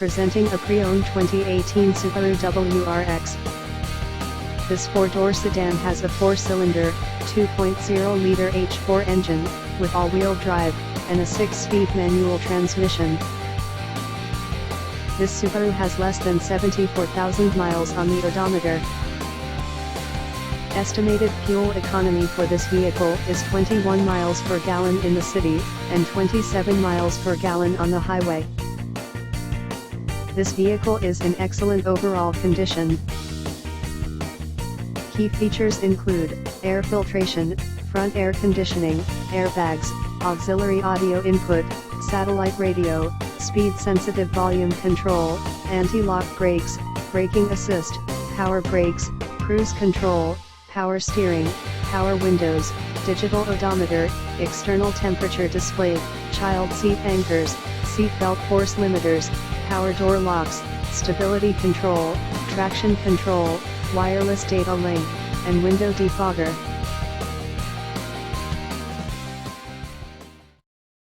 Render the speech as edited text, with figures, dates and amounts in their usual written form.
Presenting a pre-owned 2018 Subaru WRX. This four-door sedan has a four-cylinder, 2.0-liter H4 engine, with all-wheel drive, and a 6-speed manual transmission. This Subaru has less than 74,000 miles on the odometer. Estimated fuel economy for this vehicle is 21 miles per gallon in the city, and 27 miles per gallon on the highway. This vehicle is in excellent overall condition. Key features include air filtration, front air conditioning, airbags, auxiliary audio input, satellite radio, speed-sensitive volume control, anti-lock brakes, braking assist, power brakes, cruise control, power steering, power windows, digital odometer, external temperature display, child seat anchors, seat belt force limiters, power door locks, stability control, traction control, wireless data link, and window defogger.